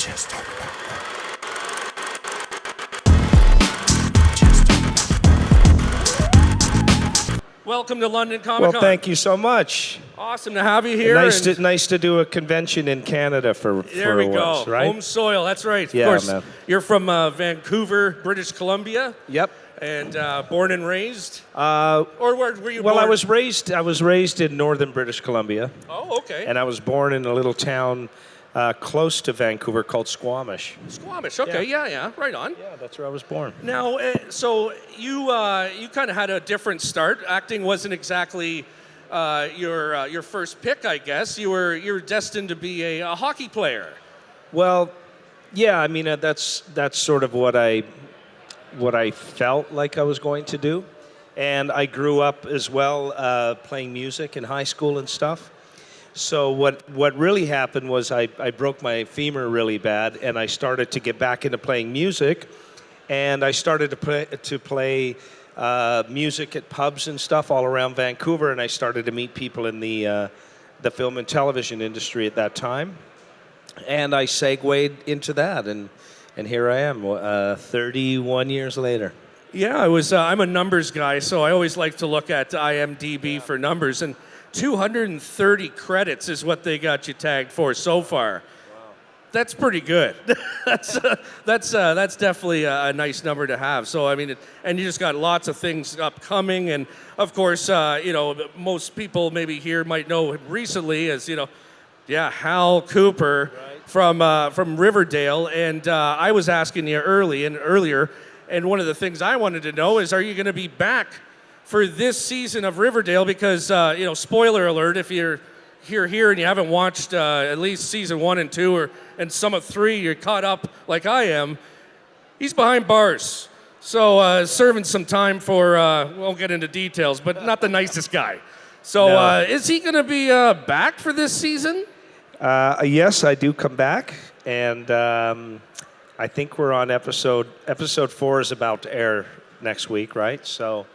Just talk about Welcome to London Comic Well, Con. thank you so much. Awesome to have you here. Nice to do a convention in Canada for There we go. once, right? Home soil. That's right. Yeah, of course, man. You're from Vancouver, British Columbia. Yep. And born and raised. Or where were you Well, born? I was raised in northern British Columbia, Oh, okay. and I was born in a little town close to Vancouver called Squamish. Squamish. Okay. Yeah. Right on. Yeah, that's where I was born. Now, so you kind of had a different start. Acting wasn't exactly your first pick, I guess. You were destined to be a hockey player. Well, yeah, I mean that's sort of what I felt like I was going to do, and I grew up as well playing music in high school and stuff. So what really happened was I broke my femur really bad, and I started to get back into playing music, and I started to play music at pubs and stuff all around Vancouver, and I started to meet people in the film and television industry at that time, and I segued into that, and here I am, 31 years later. Yeah, I'm a numbers guy, so I always like to look at IMDb for numbers, and 230 credits is what they got you tagged for so far. Wow. That's pretty good. that's definitely a nice number to have. So I mean, and you just got lots of things upcoming, and of course, most people maybe here might know him recently as Hal Cooper from Riverdale, and I was asking you earlier, and one of the things I wanted to know is, are you going to be back for this season of Riverdale? Because, spoiler alert, if you're here and you haven't watched at least season 1 and 2 and some of 3, you're caught up like I am, he's behind bars. So serving some time for, won't get into details, but not the nicest guy. So No. Is he going to be back for this season? Yes, I do come back, and I think we're on episode 4 is about to air next week, right? So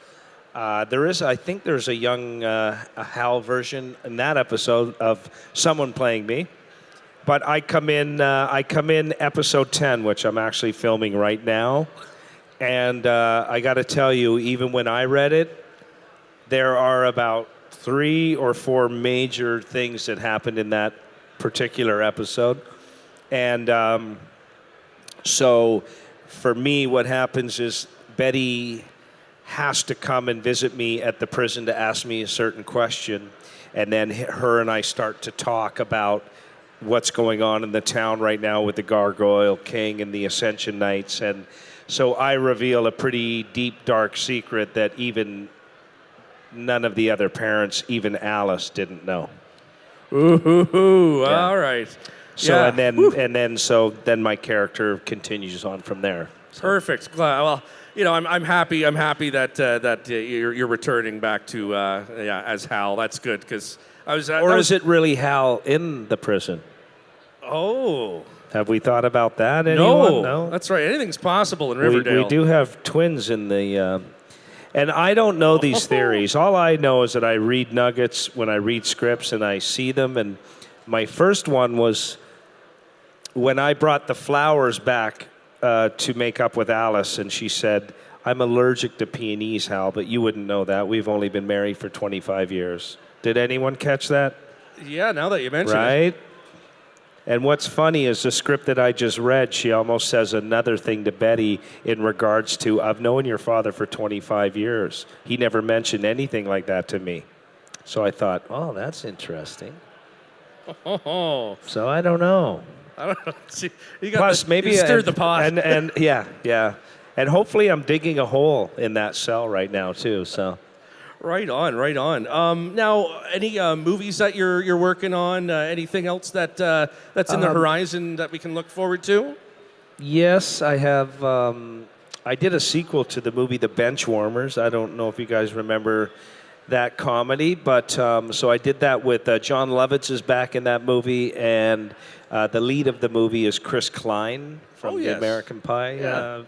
I think there's a young a Hal version in that episode of someone playing me, but I come in episode 10, which I'm actually filming right now, and I got to tell you, even when I read it, there are about 3 or 4 major things that happened in that particular episode, and so for me, what happens is Betty has to come and visit me at the prison to ask me a certain question, and then her and I start to talk about what's going on in the town right now with the Gargoyle King and the Ascension Knights, and so I reveal a pretty deep, dark secret that even none of the other parents, even Alice, didn't know. Ooh, Yeah. all right. So Yeah. then my character continues on from there. So. Perfect. Well, I'm happy. I'm happy that you're returning back to as Hal. That's good because I was. Is it really Hal in the prison? Oh. Have we thought about that? Anyone? No. That's right. Anything's possible in Riverdale. We do have twins in the. And I don't know these theories. All I know is that I read nuggets when I read scripts and I see them. And my first one was when I brought the flowers back to make up with Alice, and she said, "I'm allergic to peonies, Hal, but you wouldn't know that. We've only been married for 25 years." Did anyone catch that? Yeah, now that you mention it. Right? And what's funny is the script that I just read, she almost says another thing to Betty in regards to, "I've known your father for 25 years. He never mentioned anything like that to me." So I thought, oh, that's interesting. Oh. So I don't know. I don't know. See, you got Plus, maybe you stirred the pot. And yeah. And hopefully I'm digging a hole in that cell right now, too. So. Right on. Now, any movies that you're working on? Anything else that's in the horizon that we can look forward to? Yes, I have. I did a sequel to the movie The Benchwarmers. I don't know if you guys remember that comedy, but so I did that with John Lovitz is back in that movie, and the lead of the movie is Chris Klein from the American Pie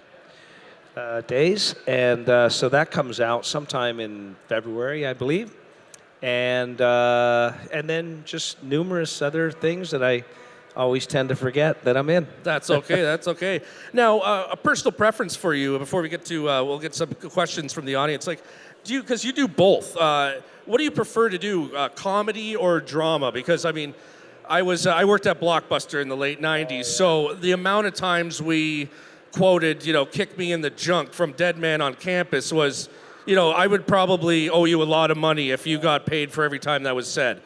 days, and so that comes out sometime in February, I believe, and then just numerous other things that always tend to forget that I'm in. That's okay. That's okay. Now, a personal preference for you before we get to, we'll get some questions from the audience. Like, because you do both. What do you prefer to do, comedy or drama? Because I mean, I worked at Blockbuster in the late '90s, so the amount of times we quoted, "Kick me in the junk" from Dead Man on Campus was, I would probably owe you a lot of money if you got paid for every time that was said.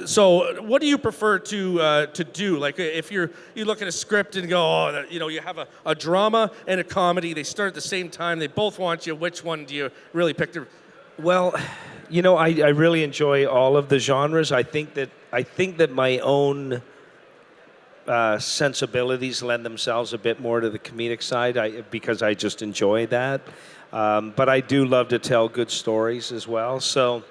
So what do you prefer to do? Like if you look at a script and go, you have a drama and a comedy. They start at the same time. They both want you. Which one do you really pick? Well, I really enjoy all of the genres. I think that my own sensibilities lend themselves a bit more to the comedic side because I just enjoy that. But I do love to tell good stories as well. So.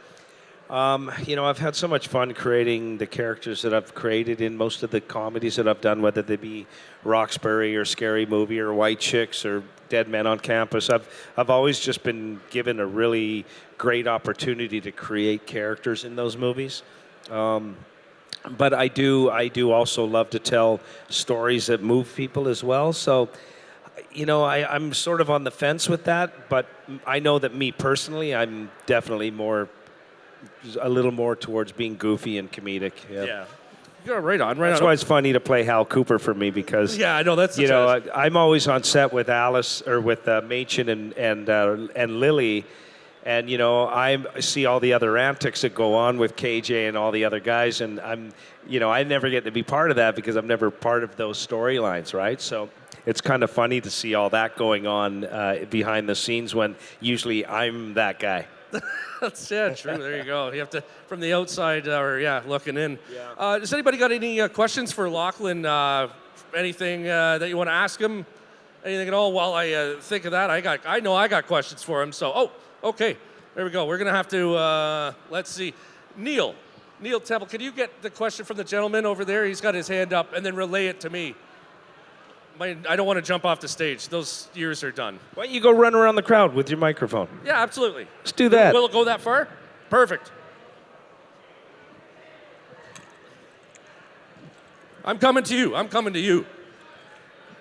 I've had so much fun creating the characters that I've created in most of the comedies that I've done, whether they be Roxbury or Scary Movie or White Chicks or Dead Men on Campus. I've always just been given a really great opportunity to create characters in those movies. But I do also love to tell stories that move people as well. So, I'm sort of on the fence with that, but I know that me personally, I'm definitely a little more towards being goofy and comedic. Yeah. You're right on. That's why it's funny to play Hal Cooper for me because I know that's I'm always on set with Alice or with Machen and Lily, and I see all the other antics that go on with KJ and all the other guys, and I never get to be part of that because I'm never part of those storylines, right? So it's kind of funny to see all that going on behind the scenes when usually I'm that guy. That's true. There you go. You have to, from the outside, looking in. Yeah. Does anybody got any questions for Lochlyn? Anything that you want to ask him? Anything at all? While I think of that, I know I got questions for him. So, okay. There we go. We're gonna have to let's see. Neil Temple, can you get the question from the gentleman over there? He's got his hand up, and then relay it to me. I don't want to jump off the stage. Those years are done. Why don't you go run around the crowd with your microphone? Yeah, absolutely. Let's do that. Will it go that far? Perfect. I'm coming to you. I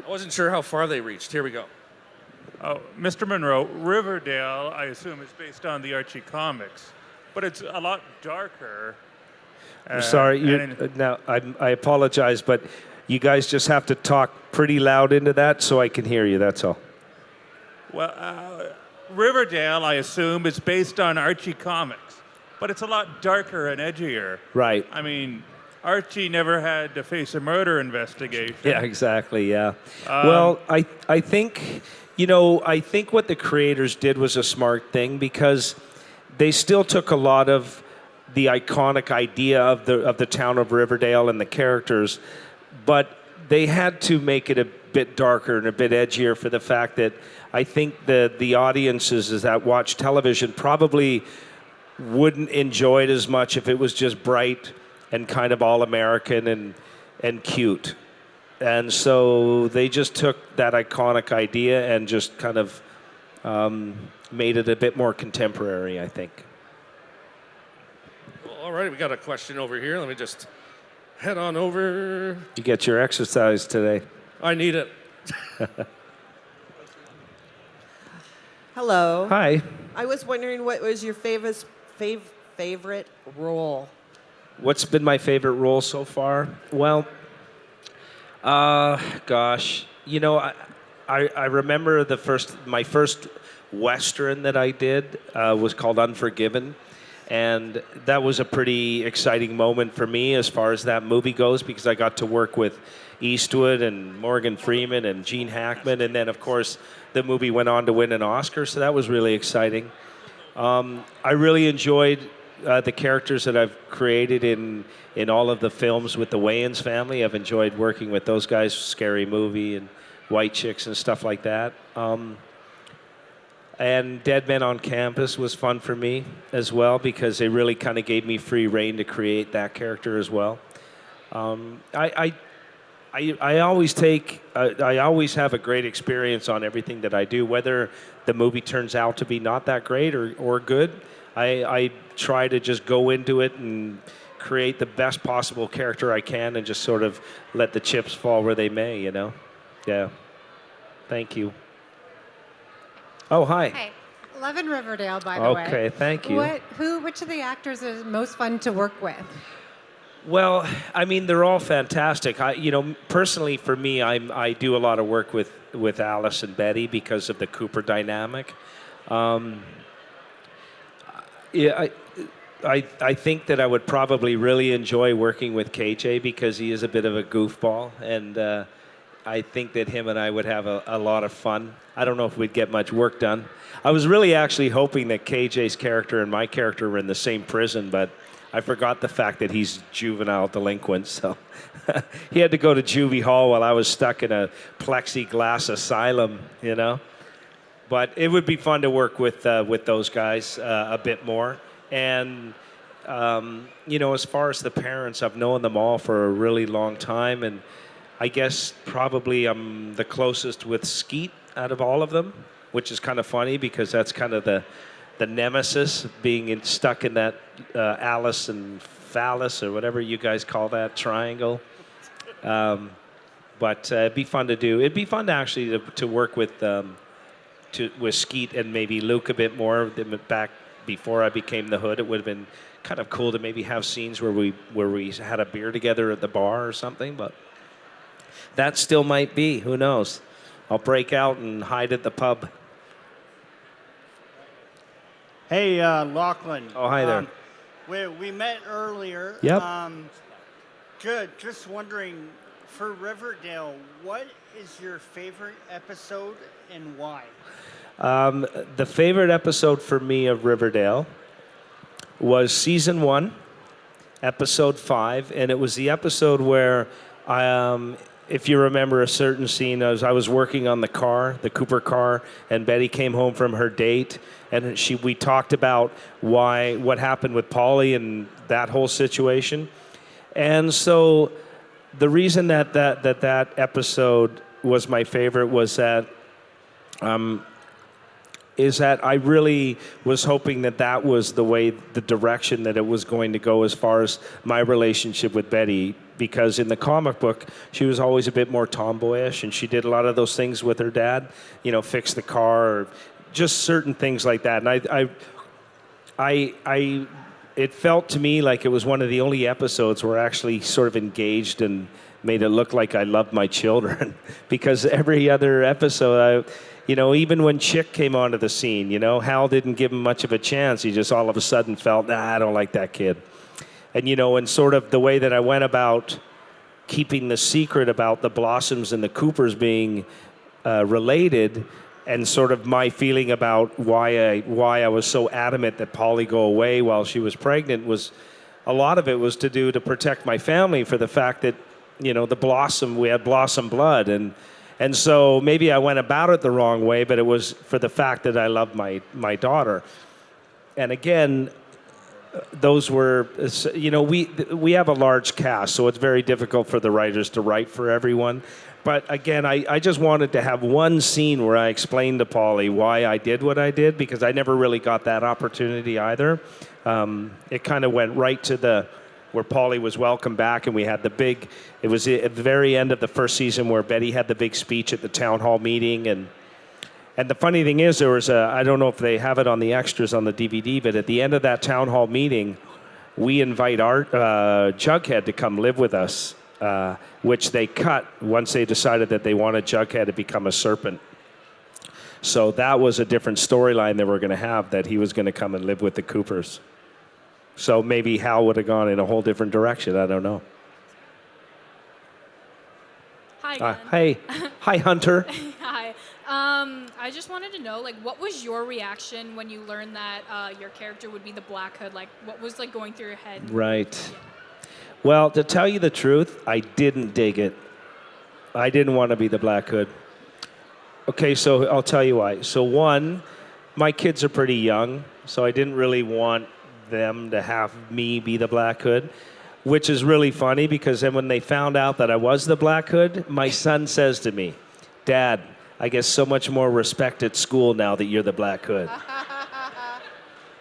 wasn't sure how far they reached. Here we go. Oh, Mr. Munro, Riverdale, I assume, is based on the Archie comics, but it's a lot darker. I'm sorry. Now, I apologize, but you guys just have to talk pretty loud into that so I can hear you, that's all. Well, Riverdale, I assume, is based on Archie comics, but it's a lot darker and edgier. Right. I mean, Archie never had to face a murder investigation. Yeah, exactly, yeah. Well, I think, I think what the creators did was a smart thing because they still took a lot of the iconic idea of the town of Riverdale and the characters, but they had to make it a bit darker and a bit edgier for the fact that I think the audiences that watch television probably wouldn't enjoy it as much if it was just bright and kind of all American and cute. And so they just took that iconic idea and just kind of made it a bit more contemporary, I think. Well, all right, we got a question over here. Let me just head on over. You get your exercise today. I need it. Hello. Hi. I was wondering what was your favorite role? What's been my favorite role so far? Well, gosh, I remember my first Western that I did was called Unforgiven. And that was a pretty exciting moment for me as far as that movie goes because I got to work with Eastwood and Morgan Freeman and Gene Hackman. And then, of course, the movie went on to win an Oscar, so that was really exciting. I really enjoyed the characters that I've created in all of the films with the Wayans family. I've enjoyed working with those guys, Scary Movie and White Chicks and stuff like that. And Dead Men on Campus was fun for me as well because they really kind of gave me free rein to create that character as well. I always have a great experience on everything that I do, whether the movie turns out to be not that great or good. I try to just go into it and create the best possible character I can and just sort of let the chips fall where they may, you know? Yeah. Thank you. Oh, hi. Hey, love in Riverdale, by the way. Okay, thank you. Which of the actors is most fun to work with? Well, I mean, they're all fantastic. Personally, for me, I do a lot of work with Alice and Betty because of the Cooper dynamic. Yeah, I think that I would probably really enjoy working with KJ because he is a bit of a goofball, and I think that him and I would have a lot of fun. I don't know if we'd get much work done. I was really actually hoping that KJ's character and my character were in the same prison, but I forgot the fact that he's juvenile delinquent, so he had to go to juvie hall while I was stuck in a plexiglass asylum, you know. But it would be fun to work with those guys a bit more. And as far as the parents, I've known them all for a really long time, and I guess probably I'm the closest with Skeet out of all of them, which is kind of funny because that's kind of the nemesis, being stuck in that Alice and phallus or whatever you guys call that triangle. But it'd be fun to do. It'd be fun to actually to work with Skeet and maybe Luke a bit more. Back before I became the Hood, it would have been kind of cool to maybe have scenes where we had a beer together at the bar or something. But that still might be. Who knows? I'll break out and hide at the pub. Hey, Lochlyn. Oh, hi there. We met earlier. Yep. Good. Just wondering, for Riverdale, what is your favorite episode and why? The favorite episode for me of Riverdale was season 1, episode 5, and it was the episode where if you remember a certain scene, I was working on the Cooper car, and Betty came home from her date, and we talked about what happened with Polly and that whole situation. And so the reason that episode was my favorite was that I really was hoping that was the direction that it was going to go as far as my relationship with Betty, because in the comic book, she was always a bit more tomboyish, and she did a lot of those things with her dad, fix the car, or just certain things like that. And it felt to me like it was one of the only episodes where I actually sort of engaged and made it look like I loved my children, because every other episode, even when Chick came onto the scene, Hal didn't give him much of a chance. He just all of a sudden felt, I don't like that kid. And, and sort of the way that I went about keeping the secret about the Blossoms and the Coopers being related, and sort of my feeling about why I was so adamant that Polly go away while she was pregnant, was a lot of it was to protect my family, for the fact that, we had Blossom blood. And so maybe I went about it the wrong way, but it was for the fact that I loved my daughter. And again, those were, we have a large cast, so it's very difficult for the writers to write for everyone. But again, I just wanted to have one scene where I explained to Polly why I did what I did, because I never really got that opportunity either. It kind of went right to where Polly was welcomed back, and we had it was at the very end of the first season where Betty had the big speech at the town hall meeting. And the funny thing is, there was I don't know if they have it on the extras on the DVD, but at the end of that town hall meeting, we invite our Jughead to come live with us, which they cut once they decided that they wanted Jughead to become a serpent. So that was a different storyline they were going to have, that he was going to come and live with the Coopers. So maybe Hal would have gone in a whole different direction. I don't know. Hi again. Hey. Hi, Hunter. Hi. I just wanted to know, what was your reaction when you learned that your character would be the Black Hood? What was going through your head? Right. Yeah. Well, to tell you the truth, I didn't dig it. I didn't want to be the Black Hood. Okay, so I'll tell you why. So one, my kids are pretty young, so I didn't really want them to have me be the Black Hood, which is really funny, because then when they found out that I was the Black Hood, my son says to me, "Dad, I get so much more respect at school now that you're the Black Hood."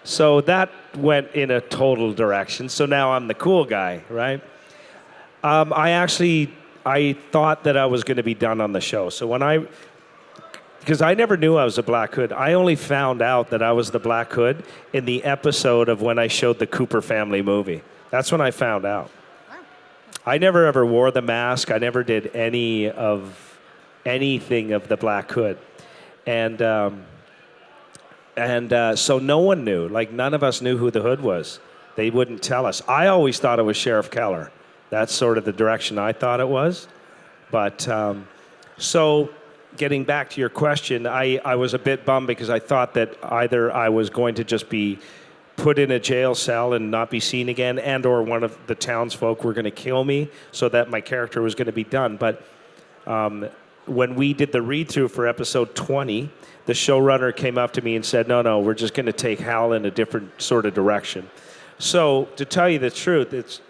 So that went in a total direction. So now I'm the cool guy, right? I thought that I was going to be done on the show. So because I never knew I was a Black Hood. I only found out that I was the Black Hood in the episode of when I showed the Cooper family movie. That's when I found out. I never ever wore the mask. I never did anything of the Black Hood. And so no one knew. Like, none of us knew who the Hood was. They wouldn't tell us. I always thought it was Sheriff Keller. That's sort of the direction I thought it was. But so getting back to your question, I was a bit bummed because I thought that either I was going to just be put in a jail cell and not be seen again, and or one of the townsfolk were going to kill me so that my character was going to be done. But when we did the read-through for episode 20, the showrunner came up to me and said, no, we're just going to take Hal in a different sort of direction. So to tell you the truth, it's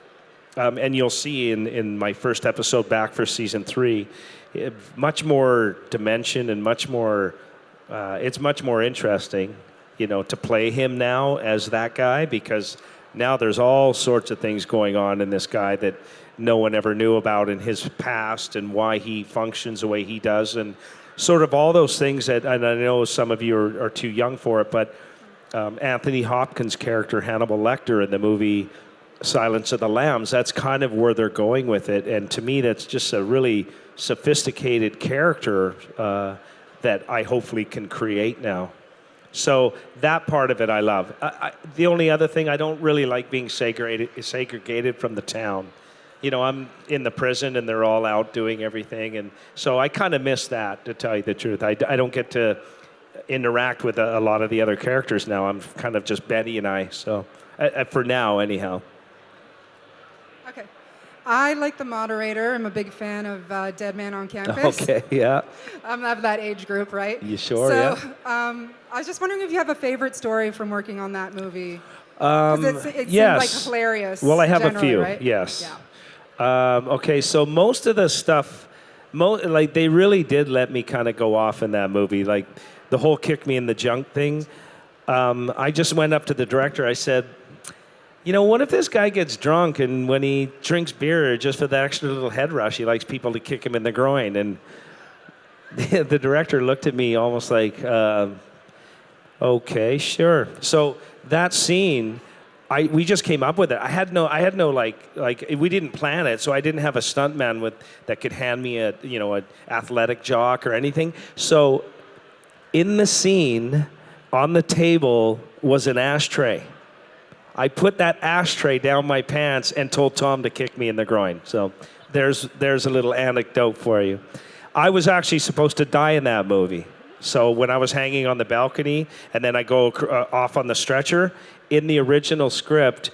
and you'll see in my first episode back for season 3, much more dimension and much more, it's much more interesting, to play him now as that guy, because now there's all sorts of things going on in this guy that no one ever knew about in his past and why he functions the way he does, and sort of all those things that, and I know some of you are too young for it, but Anthony Hopkins' character, Hannibal Lecter, in the movie Silence of the Lambs, that's kind of where they're going with it. And to me, that's just a really sophisticated character that I hopefully can create now. So that part of it I love. The only other thing, I don't really like being segregated from the town. I'm in the prison and they're all out doing everything. And so I kind of miss that, to tell you the truth. I don't get to interact with a lot of the other characters now. I'm kind of just Betty and I, so for now anyhow. Okay. I like the moderator. I'm a big fan of Dead Man on Campus. Okay, yeah. I'm of that age group, right? You sure? So, Yeah. I was just wondering if you have a favorite story from working on that movie. Because it yes. seemed like hilarious. Well, I have a few. Right? Yes. Yeah. Okay, so most of the stuff, like they really did let me kind of go off in that movie. Like the whole kick me in the junk thing. I just went up to the director. I said, what if this guy gets drunk and when he drinks beer, just for that extra little head rush, he likes people to kick him in the groin? And the director looked at me almost like, okay, sure. So that scene, we just came up with it. I had no like we didn't plan it, so I didn't have a stuntman that could hand me an athletic jock or anything. So in the scene, on the table was an ashtray. I put that ashtray down my pants and told Tom to kick me in the groin. So there's a little anecdote for you. I was actually supposed to die in that movie. So when I was hanging on the balcony and then I go off on the stretcher, in the original script,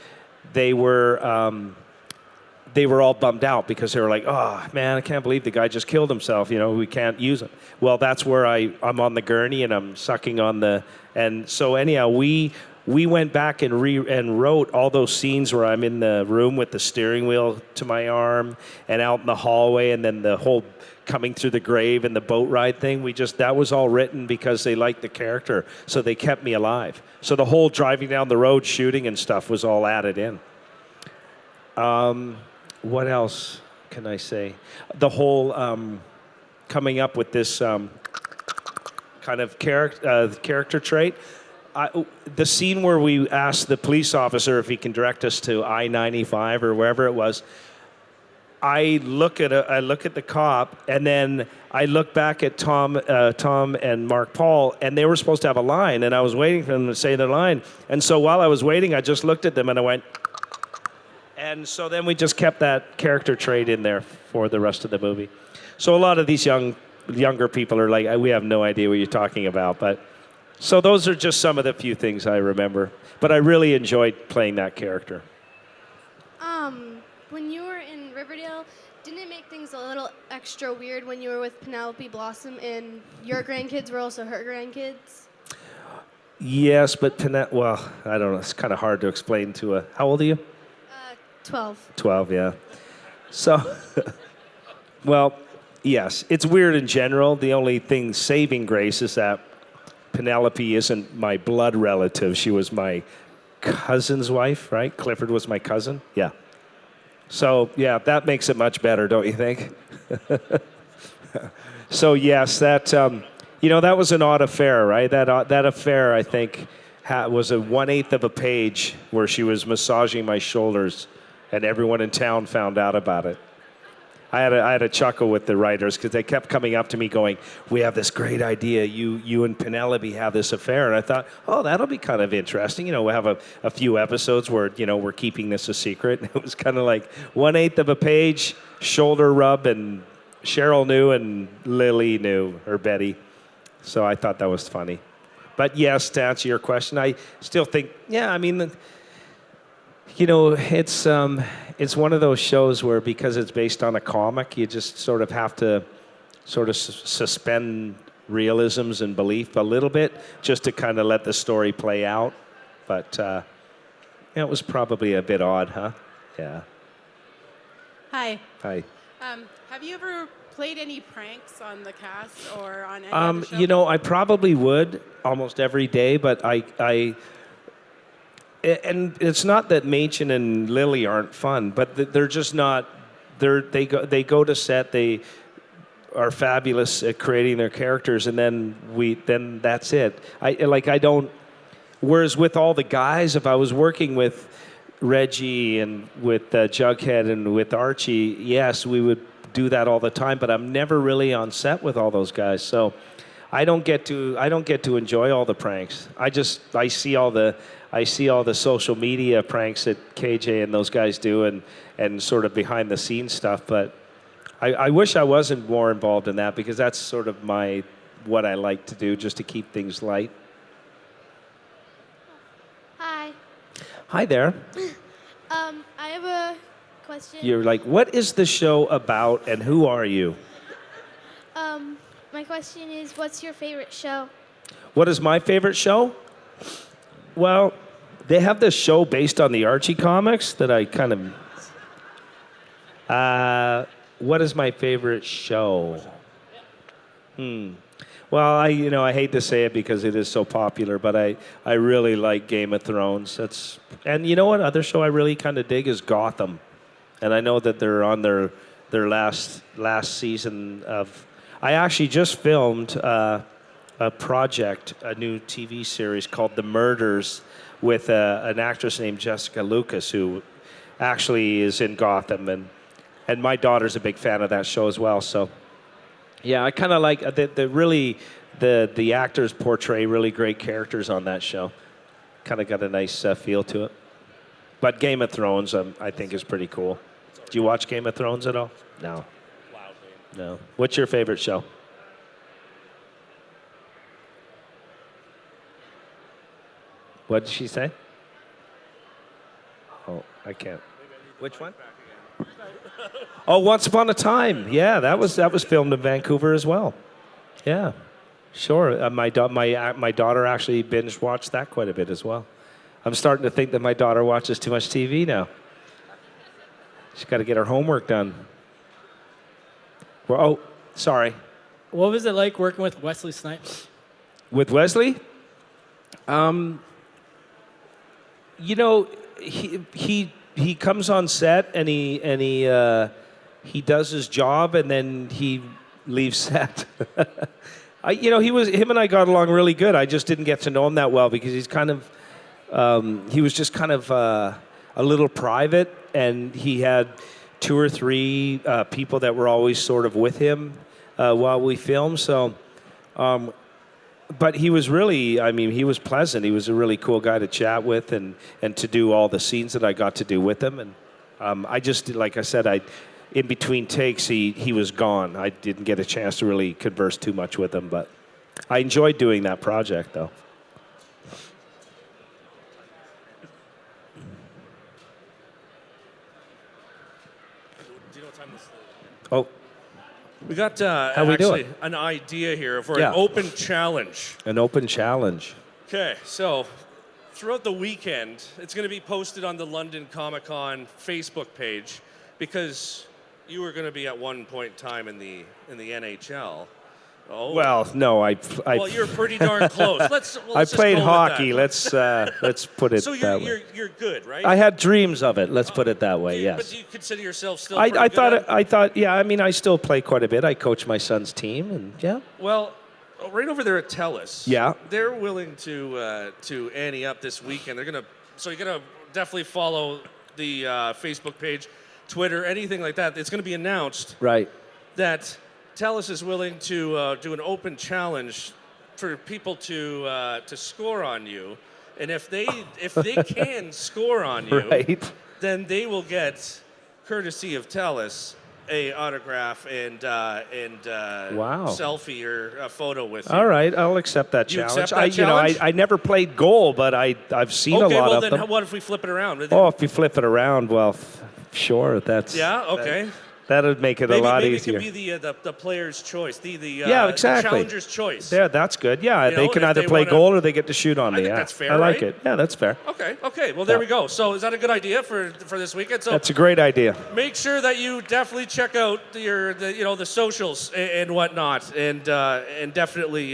they were all bummed out because they were like, oh, man, I can't believe the guy just killed himself. We can't use him. Well, that's where I'm on the gurney and I'm sucking on the... And so anyhow, we went back and wrote all those scenes where I'm in the room with the steering wheel to my arm and out in the hallway and then the whole coming through the grave and the boat ride thing. That was all written because they liked the character, so they kept me alive. So the whole driving down the road, shooting and stuff was all added in. What else can I say? The whole coming up with this kind of character trait. The scene where we asked the police officer if he can direct us to I-95 or wherever it was, I look at the cop, and then I look back at Tom and Mark Paul, and they were supposed to have a line, and I was waiting for them to say their line. And so while I was waiting, I just looked at them and I went, and so then we just kept that character trait in there for the rest of the movie. So a lot of these younger people are like, we have no idea what you're talking about, but so those are just some of the few things I remember. But I really enjoyed playing that character. When you were in Riverdale, didn't it make things a little extra weird when you were with Penelope Blossom and your grandkids were also her grandkids? Yes, but well, I don't know. It's kind of hard to explain to a... How old are you? 12. 12, yeah. So, well, yes. It's weird in general. The only thing saving grace is that Penelope isn't my blood relative. She was my cousin's wife, right? Clifford was my cousin. Yeah. So, yeah, that makes it much better, don't you think? So, yes, that, that was an odd affair, right? That affair, I think, was a 1/8 of a page where she was massaging my shoulders, and everyone in town found out about it. I had a chuckle with the writers because they kept coming up to me going, "We have this great idea. You and Penelope have this affair." And I thought, "Oh, that'll be kind of interesting. We'll have a few episodes where, we're keeping this a secret." And it was kind of like 1/8 of a page, shoulder rub, and Cheryl knew and Lily knew, or Betty. So I thought that was funny. But yes, to answer your question, I still think, it's one of those shows where because it's based on a comic, you just sort of have to sort of suspend realisms and belief a little bit just to kind of let the story play out. But it was probably a bit odd, huh? Yeah. Hi. Hi. Have you ever played any pranks on the cast or on any other show? I probably would almost every day, but and it's not that Machen and Lily aren't fun, but they're just not. They go to set. They are fabulous at creating their characters, and then that's it. I don't. Whereas with all the guys, if I was working with Reggie and with Jughead and with Archie, yes, we would do that all the time. But I'm never really on set with all those guys, so I don't get to enjoy all the pranks. I see all the social media pranks that KJ and those guys do and sort of behind the scenes stuff. But I wish I wasn't more involved in that because that's sort of what I like to do, just to keep things light. Hi. Hi there. I have a question. You're like, what is the show about and who are you? My question is, what's your favorite show? What is my favorite show? Well, they have this show based on the Archie comics that I kind of... what is my favorite show? Well, I hate to say it because it is so popular, but I really like Game of Thrones. And you know what other show I really kind of dig is Gotham. And I know that they're on their last season of... I actually just filmed a project, a new TV series called The Murders with an actress named Jessica Lucas who actually is in Gotham. And my daughter's a big fan of that show as well. So, yeah, I kind of like the actors portray really great characters on that show. Kind of got a nice feel to it. But Game of Thrones, I think, is pretty cool. Do you watch Game of Thrones at all? No. No. What's your favorite show? What did she say? Oh, I can't. Which one? Oh, Once Upon a Time. Yeah, that was filmed in Vancouver as well. Yeah, sure. My daughter actually binge watched that quite a bit as well. I'm starting to think that my daughter watches too much TV now. She's got to get her homework done. Well, oh, sorry. What was it like working with Wesley Snipes? With Wesley? He comes on set and he does his job and then he leaves set. Him and I got along really good. I just didn't get to know him that well because he's kind of he was just kind of a little private, and he had 2 or 3 people that were always sort of with him while we filmed. So, but he was really, he was pleasant. He was a really cool guy to chat with and to do all the scenes that I got to do with him. And I just, like I said, in between takes, he was gone. I didn't get a chance to really converse too much with him, but I enjoyed doing that project, though. Oh, we got How we actually doing? an idea here for Yeah. an open challenge. An open challenge. Okay, so throughout the weekend, it's going to be posted on the London Comic Con Facebook page because you were going to be at one point in time in the NHL, Oh. Well, no, Well, you're pretty darn close. I Let's just played go with hockey. that. Let's put it So that way. you're good, right? I had dreams of it. Let's put it that way. But Yes. do you consider yourself still? I pretty good at it? thought. Yeah. I mean, I still play quite a bit. I coach my son's team, and yeah. Well, right over there at TELUS. Yeah. They're willing to ante up this weekend. So you're gonna definitely follow the Facebook page, Twitter, anything like that. It's gonna be announced Right. that TELUS is willing to do an open challenge for people to score on you, and if they can score on you, Right. then they will get, courtesy of TELUS, a autograph and Wow. selfie or a photo with you. All right. I'll accept that You challenge. accept that challenge? I never played goal, but I've seen a Okay, lot well of then, them. what if we flip it around? Oh, if you flip it around, well, sure. That's Yeah. Okay. That would make it Maybe, a lot maybe easier. it could be the player's choice, the Yeah, exactly. the challenger's choice. Yeah, that's good. Yeah, You they know, can if either they play wanna- goal or they get to shoot on me. think Yeah, that's fair, I like right? it. Yeah, that's fair. Okay. Well, there we go. So is that a good idea for this weekend? So That's a great idea. make sure that you definitely check out the socials and whatnot, and definitely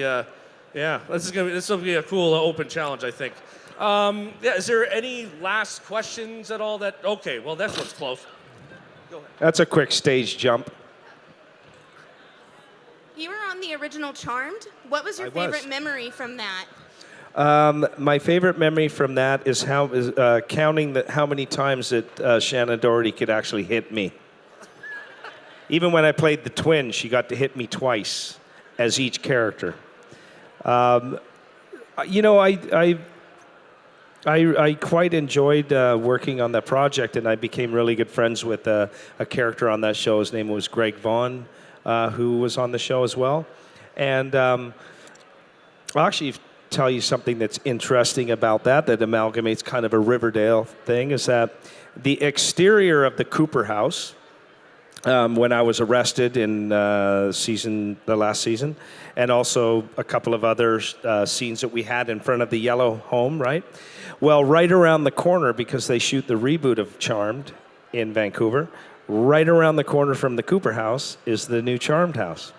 this will be a cool open challenge, I think. Is there any last questions at all? Okay, well that's what's close. Go ahead. That's a quick stage jump. You were on the original Charmed. What was your favorite memory from that? My favorite memory from that is counting how many times that Shannon Doherty could actually hit me. Even when I played the twin, she got to hit me twice as each character. I quite enjoyed working on that project, and I became really good friends with a character on that show. His name was Greg Vaughn, who was on the show as well. And I'll actually tell you something that's interesting about that amalgamates kind of a Riverdale thing, is that the exterior of the Cooper house, when I was arrested in the last season, and also a couple of other scenes that we had in front of the yellow home, right? Well, right around the corner, because they shoot the reboot of Charmed in Vancouver, right around the corner from the Cooper house is the new Charmed house.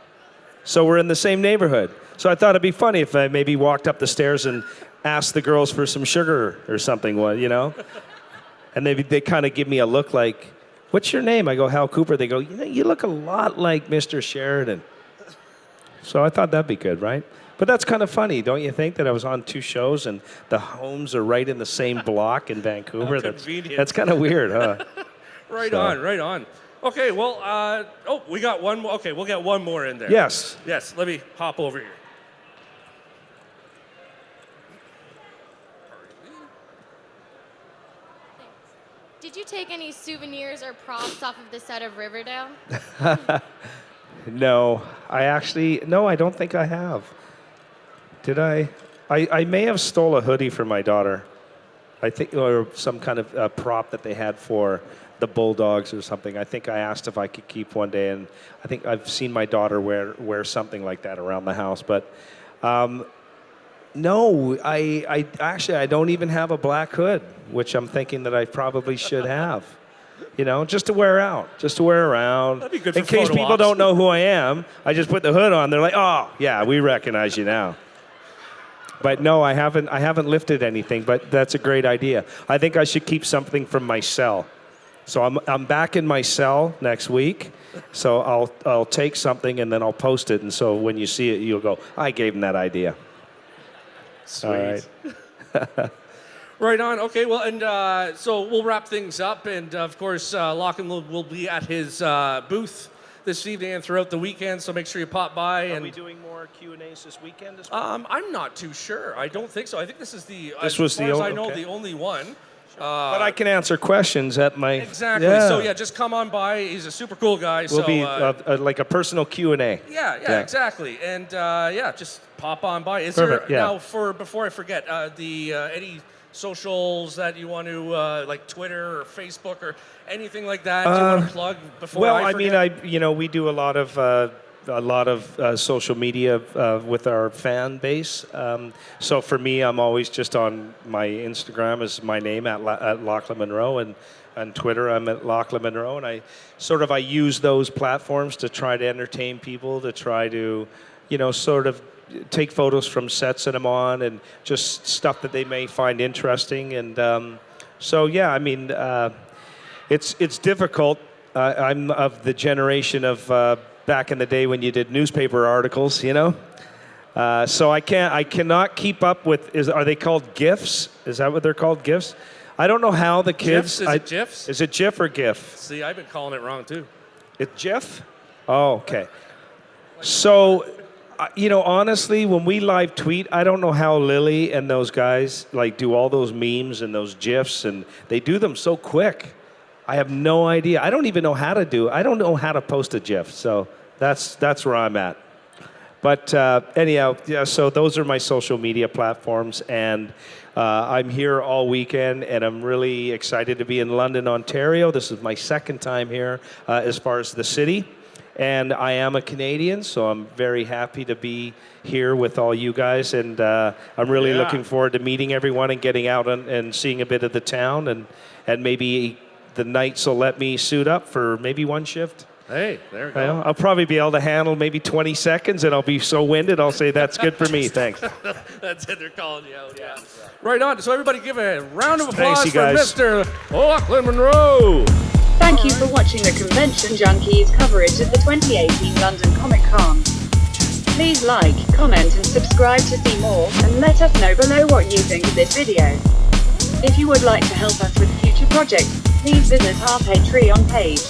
So we're in the same neighborhood. So I thought it'd be funny if I maybe walked up the stairs and asked the girls for some sugar or something, And they kind of give me a look like, "What's your name?" I go, "Hal Cooper." They go, "You look a lot like Mr. Sheridan." So I thought that'd be good, right? But that's kind of funny, don't you think, that I was on two shows and the homes are right in the same block in Vancouver? That's kind of weird, huh? Right on. Okay, well, we got one more. Okay, we'll get one more in there. Yes. Yes, let me hop over here. Did you take any souvenirs or props off of the set of Riverdale? No, I don't think I have. Did I? I may have stole a hoodie from my daughter. I think, or some kind of prop that they had for the Bulldogs or something. I think I asked if I could keep one day, and I think I've seen my daughter wear something like that around the house. But no, I don't even have a black hood, which I'm thinking that I probably should have. Just to wear around. That'd be good for in case photo people ops. don't know who I am, I just put the hood on. They're like, "Oh, yeah, we recognize you now." But no, I haven't lifted anything. But that's a great idea. I think I should keep something from my cell. So I'm back in my cell next week. So I'll take something and then I'll post it. And so when you see it, you'll go, "I gave him that idea." Sweet. All right. Right on. Okay, well, and so we'll wrap things up. And, of course, Lochlyn will be at his booth this evening and throughout the weekend, so make sure you pop by. Are we doing more Q&As this weekend as well? I'm not too sure. I don't think so. I think this is This was the as only- I know, okay. the only one. But I can answer questions at my... Exactly. Yeah. So, just come on by. He's a super cool guy. We'll so, be like a personal Q&A. Yeah, exactly. And, just pop on by. Is Perfect, there, yeah. now, before I forget, any socials that you want to, like Twitter or Facebook or anything like that you want to plug before I forget? We do a lot of social media with our fan base. So for me, I'm always just on my Instagram is my name at Lochlyn Munro, and on Twitter I'm at Lochlyn Munro, and I use those platforms to try to entertain people, to try to sort of take photos from sets that I'm on and just stuff that they may find interesting. And so, yeah, I mean, it's difficult. I'm of the generation of back in the day when you did newspaper articles, So I cannot keep up with. Are they called GIFs? Is that what they're called, GIFs? I don't know how the kids. GIFs? Is it GIFs? Is it GIF or GIF? See, I've been calling it wrong too. It's GIF? Oh, okay. So, honestly, when we live tweet, I don't know how Lily and those guys do all those memes and those GIFs, and they do them so quick. I have no idea. I don't even know how to do. I don't know how to post a GIF. So that's where I'm at. But anyhow, yeah. So those are my social media platforms, and I'm here all weekend, and I'm really excited to be in London, Ontario. This is my second time here as far as the city. And I am a Canadian, so I'm very happy to be here with all you guys. And I'm really looking forward to meeting everyone and getting out and seeing a bit of the town. And maybe the nights will let me suit up for maybe one shift. Hey, there we go. I'll probably be able to handle maybe 20 seconds, and I'll be so winded, I'll say, that's good for me, thanks. That's it, they're calling you out, yeah. Right on. So everybody give a round of applause Thanks, for guys. Mr. Lochlyn Munro. Thank you for watching the Convention Junkies coverage of the 2018 London Comic Con. Please like, comment and subscribe to see more, and let us know below what you think of this video. If you would like to help us with future projects, please visit our Patreon page.